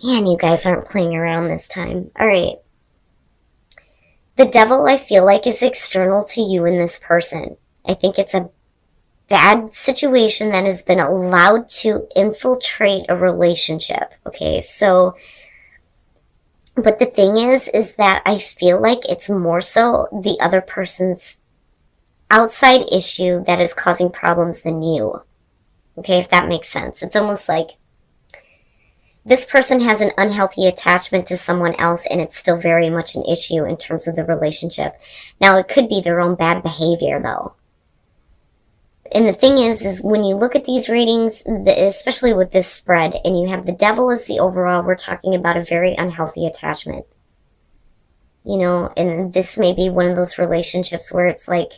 Man, you guys aren't playing around this time. All right. The devil, I feel like, is external to you and this person. I think it's a bad situation that has been allowed to infiltrate a relationship. Okay, so, but the thing is that I feel like it's more so the other person's outside issue that is causing problems than you. Okay, if that makes sense. It's almost like this person has an unhealthy attachment to someone else and it's still very much an issue in terms of the relationship. Now, it could be their own bad behavior, though. And the thing is when you look at these readings, especially with this spread, and you have the devil as the overall, we're talking about a very unhealthy attachment. You know, and this may be one of those relationships where it's like,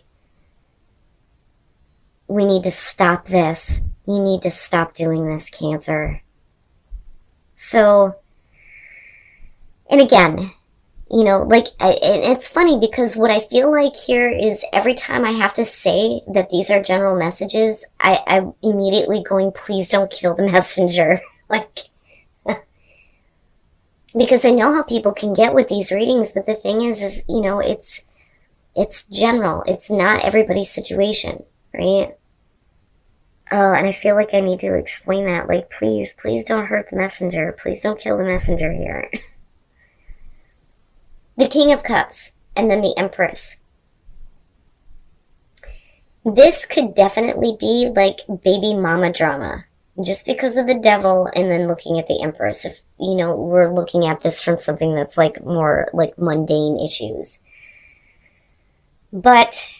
we need to stop this. You need to stop doing this, Cancer. So, and again, you know, like, it's funny because what I feel like here is every time I have to say that these are general messages, I'm immediately going, please don't kill the messenger. Like, because I know how people can get with these readings, but the thing is, you know, it's general. It's not everybody's situation, right? And I feel like I need to explain that. Like, please don't hurt the messenger. Please don't kill the messenger here. The King of Cups, and then the Empress. This could definitely be like baby mama drama. Just because of the devil, and then looking at the Empress. If, you know, we're looking at this from something that's like more like mundane issues. But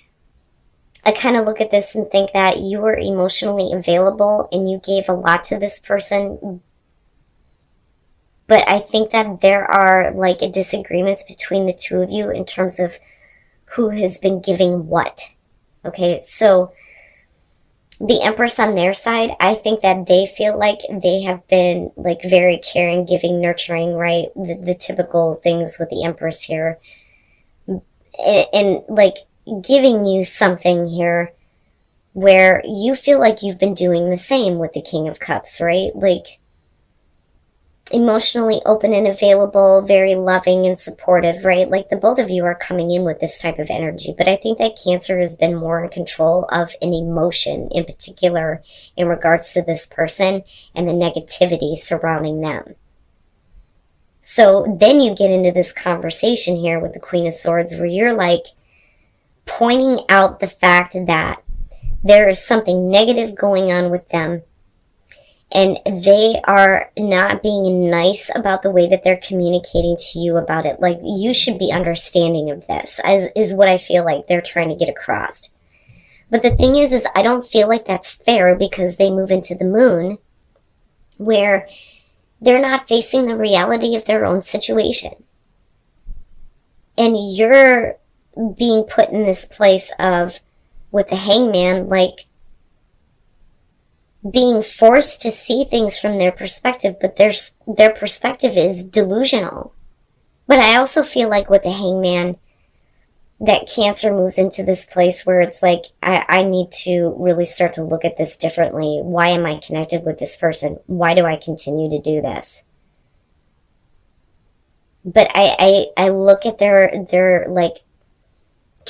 I kind of look at this and think that you were emotionally available and you gave a lot to this person. But I think that there are like disagreements between the two of you in terms of who has been giving what. Okay, so the Empress on their side, I think that they feel like they have been like very caring, giving, nurturing, right? The typical things with the Empress here. And like giving you something here where you feel like you've been doing the same with the King of Cups, right? Like emotionally open and available, very loving and supportive, right? Like the both of you are coming in with this type of energy, but I think that Cancer has been more in control of an emotion in particular in regards to this person and the negativity surrounding them. So then you get into this conversation here with the Queen of Swords where you're like pointing out the fact that there is something negative going on with them and they are not being nice about the way that they're communicating to you about it. Like, you should be understanding of this, is what I feel like they're trying to get across. But the thing is I don't feel like that's fair because they move into the Moon where they're not facing the reality of their own situation. And you're being put in this place of, with the Hangman, like, being forced to see things from their perspective, but their perspective is delusional. But I also feel like with the Hangman, that Cancer moves into this place where it's like, I need to really start to look at this differently. Why am I connected with this person? Why do I continue to do this? But I look at their like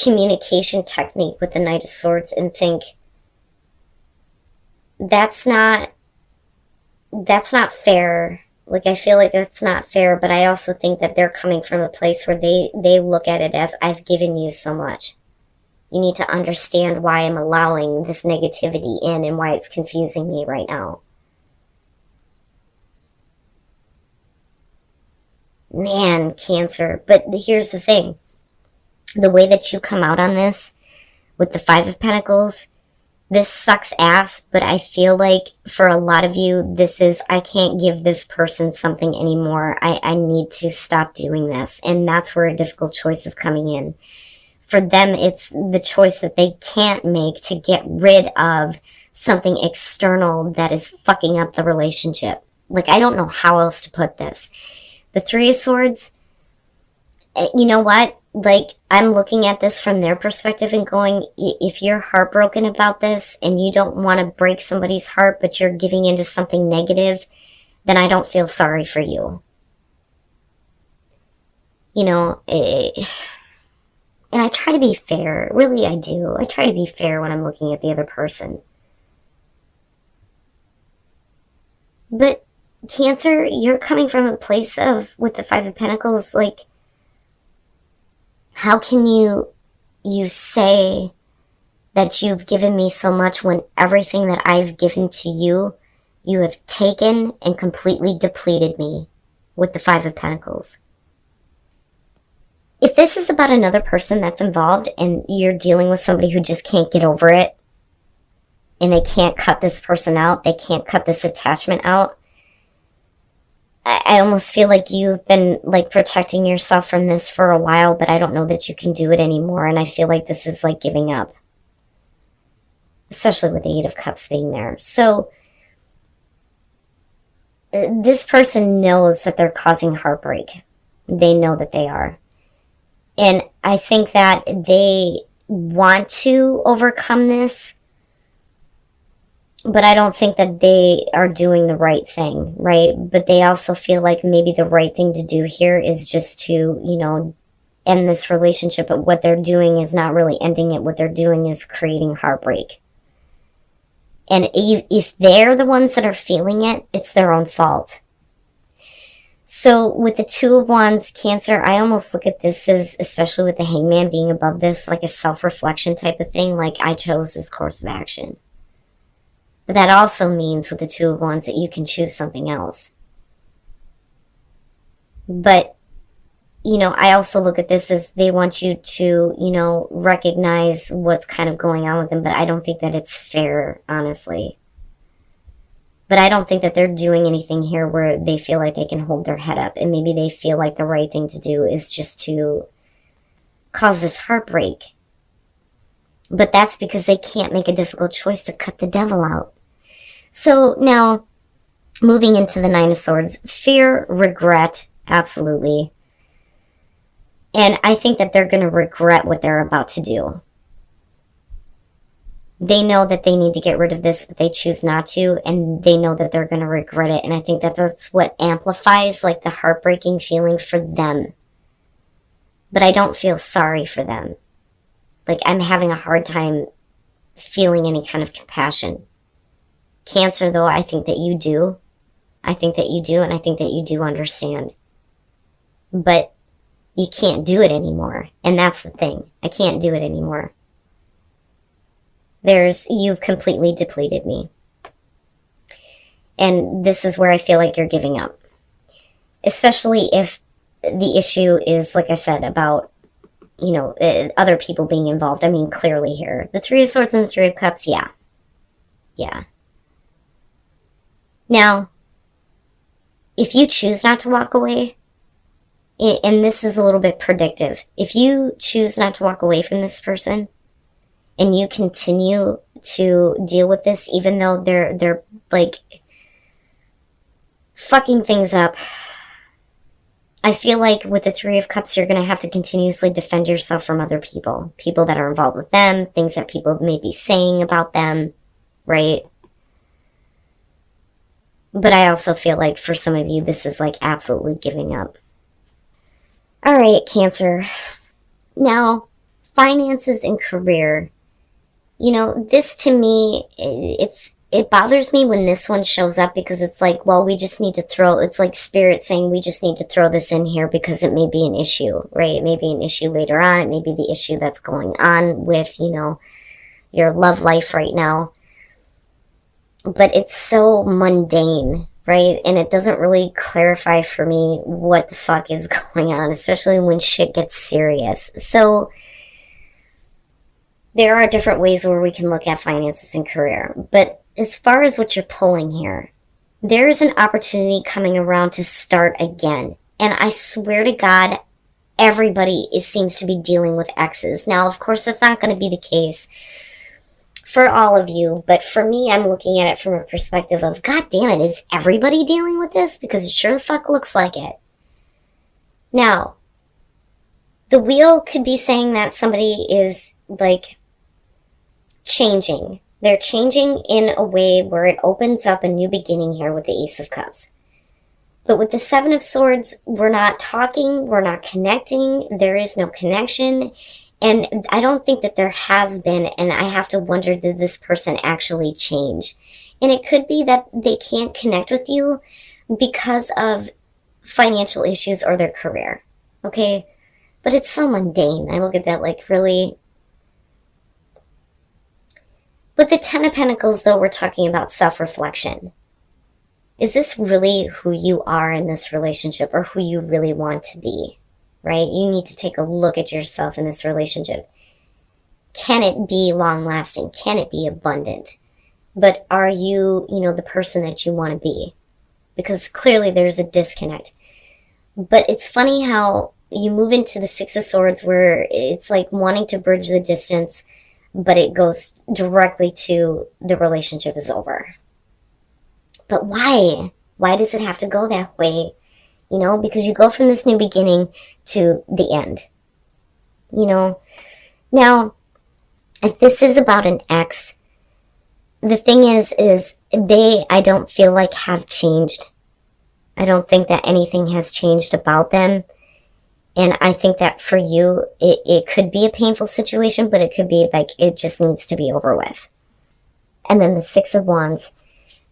communication technique with the Knight of Swords and think, that's not fair. Like, I feel like that's not fair, but I also think that they're coming from a place where they look at it as, I've given you so much. You need to understand why I'm allowing this negativity in and why it's confusing me right now. Man, Cancer. But here's the thing. The way that you come out on this with the Five of Pentacles, this sucks ass, but I feel like for a lot of you, this is, I can't give this person something anymore. I need to stop doing this. And that's where a difficult choice is coming in. For them, it's the choice that they can't make to get rid of something external that is fucking up the relationship. Like, I don't know how else to put this. The Three of Swords, you know what? Like, I'm looking at this from their perspective and going, if you're heartbroken about this and you don't want to break somebody's heart, but you're giving into something negative, then I don't feel sorry for you. You know, and I try to be fair. Really, I do. I try to be fair when I'm looking at the other person. But Cancer, you're coming from a place of, with the Five of Pentacles, like, how can you say that you've given me so much when everything that I've given to you, you have taken and completely depleted me with the Five of Pentacles? If this is about another person that's involved and you're dealing with somebody who just can't get over it and they can't cut this person out, they can't cut this attachment out, I almost feel like you've been like protecting yourself from this for a while, but I don't know that you can do it anymore. And I feel like this is like giving up, especially with the Eight of Cups being there. So this person knows that they're causing heartbreak. They know that they are. And I think that they want to overcome this, but I don't think that they are doing the right thing, right? But they also feel like maybe the right thing to do here is just to, you know, end this relationship. But what they're doing is not really ending it. What they're doing is creating heartbreak. And if they're the ones that are feeling it, it's their own fault. So with the Two of Wands, Cancer, I almost look at this as, especially with the Hangman being above this, like a self-reflection type of thing, like I chose this course of action. But that also means with the Two of Wands that you can choose something else. But, you know, I also look at this as they want you to, you know, recognize what's kind of going on with them, but I don't think that it's fair, honestly. But I don't think that they're doing anything here where they feel like they can hold their head up, and maybe they feel like the right thing to do is just to cause this heartbreak. But that's because they can't make a difficult choice to cut the devil out. So now, moving into the Nine of Swords, fear, regret, absolutely. And I think that they're going to regret what they're about to do. They know that they need to get rid of this, but they choose not to, and they know that they're going to regret it. And I think that that's what amplifies, like, the heartbreaking feeling for them. But I don't feel sorry for them. Like, I'm having a hard time feeling any kind of compassion. Cancer, though, I think that you do. I think that you do, and I think that you do understand. But you can't do it anymore. And that's the thing. I can't do it anymore. You've completely depleted me. And this is where I feel like you're giving up. Especially if the issue is, like I said, about, you know, other people being involved. I mean, clearly here. The Three of Swords and the Three of Cups, yeah. Yeah. Now, if you choose not to walk away, and this is a little bit predictive, if you choose not to walk away from this person, and you continue to deal with this, even though they're like fucking things up, I feel like with the Three of Cups, you're going to have to continuously defend yourself from other people. People that are involved with them, things that people may be saying about them, right? But I also feel like for some of you, this is like absolutely giving up. All right, Cancer. Now, finances and career. You know, this to me, it bothers me when this one shows up because it's like, well, we just need to it's like Spirit saying we just need to throw this in here because it may be an issue, right? It may be an issue later on. It may be the issue that's going on with, you know, your love life right now. But it's so mundane, right? And it doesn't really clarify for me what the fuck is going on, especially when shit gets serious. So there are different ways where we can look at finances and career. But as far as what you're pulling here, there is an opportunity coming around to start again. And I swear to God, everybody seems to be dealing with exes. Now, of course, that's not going to be the case for all of you. But for me, I'm looking at it from a perspective of, God damn it, is everybody dealing with this? Because it sure the fuck looks like it. Now, the wheel could be saying that somebody is, like, changing. They're changing in a way where it opens up a new beginning here with the Ace of Cups. But with the Seven of Swords, we're not talking, we're not connecting, there is no connection. And I don't think that there has been, and I have to wonder, did this person actually change? And it could be that they can't connect with you because of financial issues or their career. Okay? But it's so mundane. I look at that like, really? With the Ten of Pentacles, though, we're talking about self-reflection. Is this really who you are in this relationship, or who you really want to be? Right? You need to take a look at yourself in this relationship. Can it be long-lasting? Can it be abundant? But are you, the person that you want to be? Because clearly there's a disconnect. But it's funny how you move into the Six of Swords, where it's like wanting to bridge the distance, but it goes directly to the relationship is over. But why? Why does it have to go that way? Because you go from this new beginning to the end. Now, if this is about an ex, the thing is they, I don't feel like, have changed. I don't think that anything has changed about them. And I think that for you, it could be a painful situation, but it could be like it just needs to be over with. And then the Six of Wands.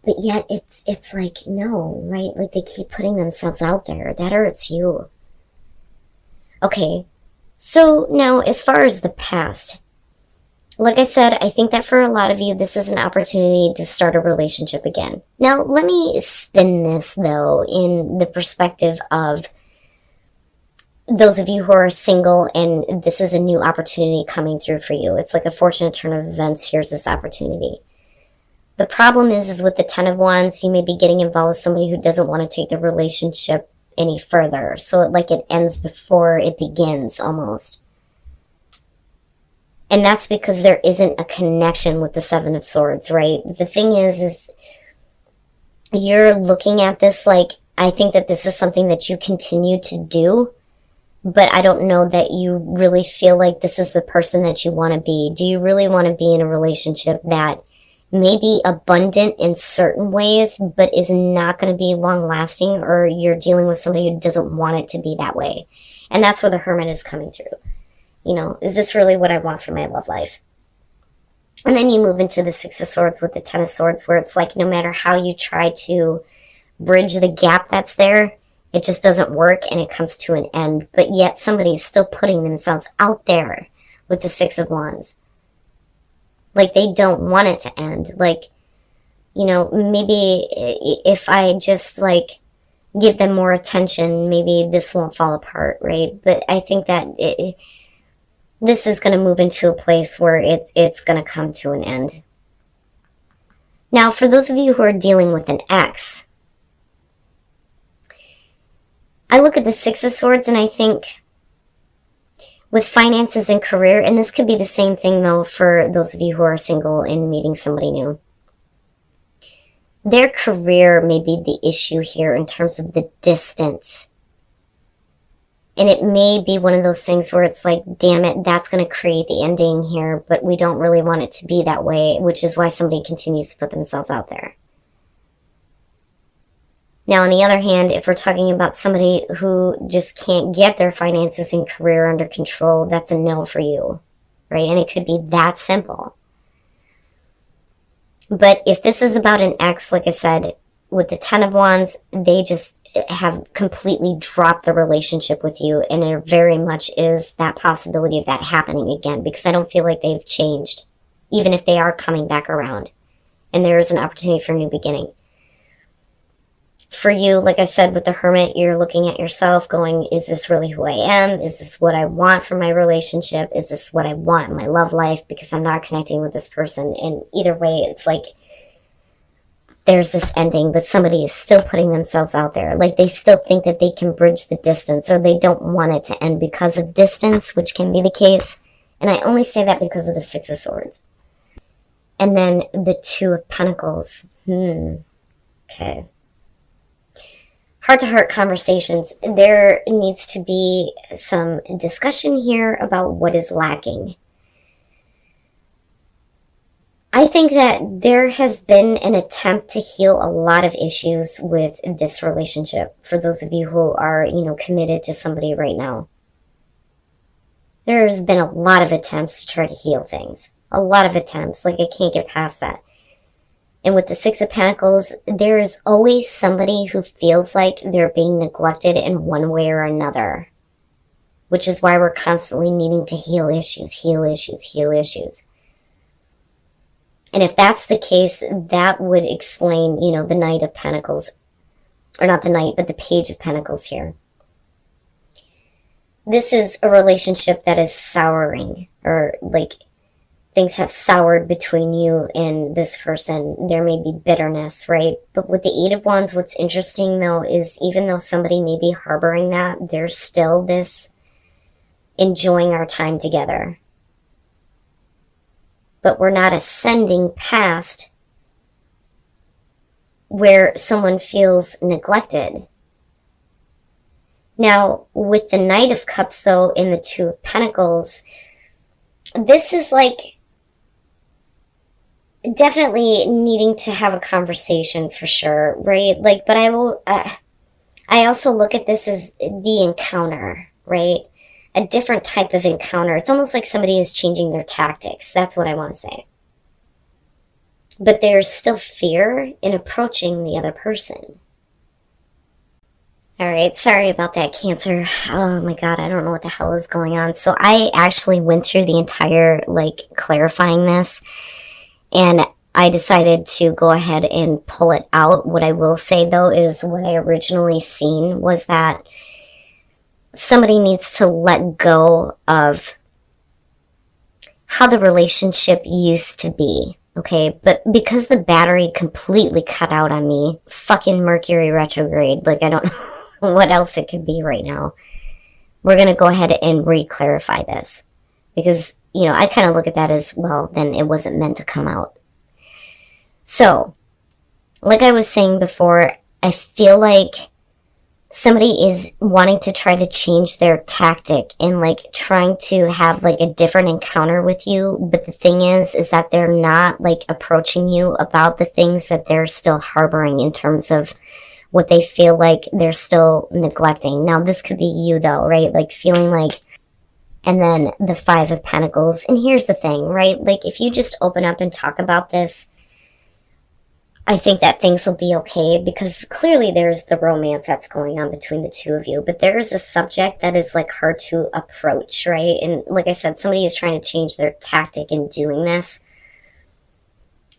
But yet it's like, no, right? Like they keep putting themselves out there. That hurts you. Okay, so now as far as the past, like I said, I think that for a lot of you, this is an opportunity to start a relationship again. Now, let me spin this, though, in the perspective of those of you who are single and this is a new opportunity coming through for you. It's like a fortunate turn of events. Here's this opportunity. The problem is with the Ten of Wands, you may be getting involved with somebody who doesn't want to take the relationship any further. So it ends before it begins, almost. And that's because there isn't a connection with the Seven of Swords, right? The thing is you're looking at this like, I think that this is something that you continue to do, but I don't know that you really feel like this is the person that you want to be. Do you really want to be in a relationship that may be abundant in certain ways, but is not going to be long-lasting, or you're dealing with somebody who doesn't want it to be that way? And that's where the Hermit is coming through. Is this really what I want for my love life? And then you move into the Six of Swords with the Ten of Swords, where it's like no matter how you try to bridge the gap that's there, it just doesn't work and it comes to an end. But yet somebody is still putting themselves out there with the Six of Wands. Like they don't want it to end. Like, maybe if I just give them more attention, maybe this won't fall apart, right? But I think that this is going to move into a place where it's going to come to an end. Now, for those of you who are dealing with an ex, I look at the Six of Swords and I think with finances and career, and this could be the same thing though for those of you who are single and meeting somebody new. Their career may be the issue here in terms of the distance. And it may be one of those things where it's like, damn it, that's going to create the ending here, but we don't really want it to be that way, which is why somebody continues to put themselves out there. Now, on the other hand, if we're talking about somebody who just can't get their finances and career under control, that's a no for you, right? And it could be that simple. But if this is about an ex, like I said, with the Ten of Wands, they just have completely dropped the relationship with you, and there very much is that possibility of that happening again, because I don't feel like they've changed, even if they are coming back around, and there is an opportunity for a new beginning. For you, like I said, with the Hermit, you're looking at yourself going, is this really who I am? Is this what I want from my relationship? Is this what I want in my love life? Because I'm not connecting with this person. And either way, it's like there's this ending, but somebody is still putting themselves out there. Like they still think that they can bridge the distance, or they don't want it to end because of distance, which can be the case. And I only say that because of the Six of Swords. And then the Two of Pentacles. Okay. Heart-to-heart conversations. There needs to be some discussion here about what is lacking. I think that there has been an attempt to heal a lot of issues with this relationship for those of you who are, committed to somebody right now. There's been a lot of attempts to try to heal things. A lot of attempts. Like, I can't get past that. And with the Six of Pentacles, there is always somebody who feels like they're being neglected in one way or another. Which is why we're constantly needing to heal issues, heal issues, heal issues. And if that's the case, that would explain, the Knight of Pentacles. Or not the Knight, but the Page of Pentacles here. This is a relationship that is souring, or like things have soured between you and this person. There may be bitterness, right? But with the Eight of Wands, what's interesting though is even though somebody may be harboring that, there's still this enjoying our time together. But we're not ascending past where someone feels neglected. Now, with the Knight of Cups, though, in the Two of Pentacles, this is like definitely needing to have a conversation for sure, right? Like, but I also look at this as the encounter, right? A different type of encounter. It's almost like somebody is changing their tactics. That's what I want to say. But there's still fear in approaching the other person. All right, sorry about that, Cancer. Oh my God, I don't know what the hell is going on. So I actually went through the entire, clarifying this, and I decided to go ahead and pull it out. What I will say, though, is what I originally seen was that somebody needs to let go of how the relationship used to be. Okay, but because the battery completely cut out on me, fucking Mercury retrograde, I don't know what else it could be right now. We're going to go ahead and re-clarify this. Because, I kind of look at that as, well, then it wasn't meant to come out. So, like I was saying before, I feel like somebody is wanting to try to change their tactic and trying to have a different encounter with you. But the thing is that they're not approaching you about the things that they're still harboring in terms of what they feel like they're still neglecting. Now, this could be you though, right? Feeling and then the Five of Pentacles. And here's the thing, right? If you just open up and talk about this, I think that things will be okay, because clearly there's the romance that's going on between the two of you, but there is a subject that is hard to approach, right? And like I said, somebody is trying to change their tactic in doing this.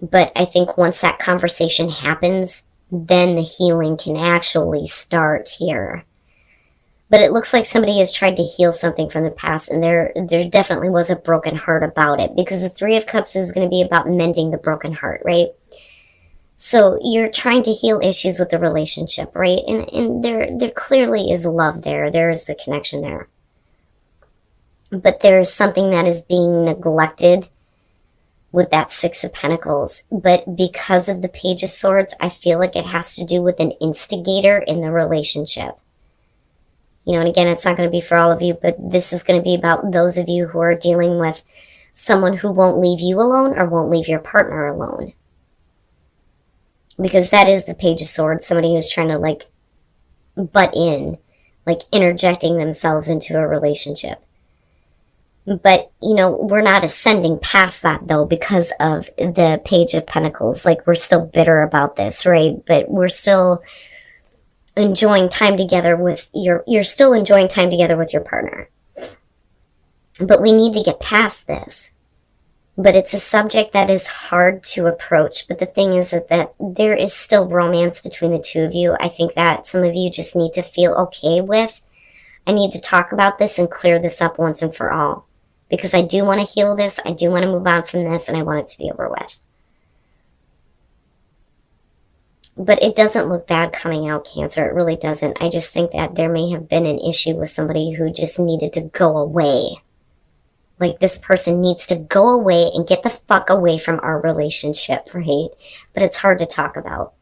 But I think once that conversation happens, then the healing can actually start here. But it looks like somebody has tried to heal something from the past, and there definitely was a broken heart about it, because the Three of Cups is going to be about mending the broken heart, right? So you're trying to heal issues with the relationship, right? And there clearly is love there. There is the connection there. But there is something that is being neglected with that Six of Pentacles. But because of the Page of Swords, I feel like it has to do with an instigator in the relationship. And again, it's not going to be for all of you, but this is going to be about those of you who are dealing with someone who won't leave you alone or won't leave your partner alone. Because that is the Page of Swords, somebody who's trying to butt in, interjecting themselves into a relationship. But, we're not ascending past that, though, because of the Page of Pentacles. We're still bitter about this, right? But we're still enjoying time together with you're still enjoying time together with your partner. But we need to get past this. But it's a subject that is hard to approach. But the thing is that there is still romance between the two of you. I think that some of you just need to feel okay with, I need to talk about this and clear this up once and for all. Because I do want to heal this, I do want to move on from this, and I want it to be over with. But it doesn't look bad coming out, Cancer. It really doesn't. I just think that there may have been an issue with somebody who just needed to go away. This person needs to go away and get the fuck away from our relationship, right? But it's hard to talk about.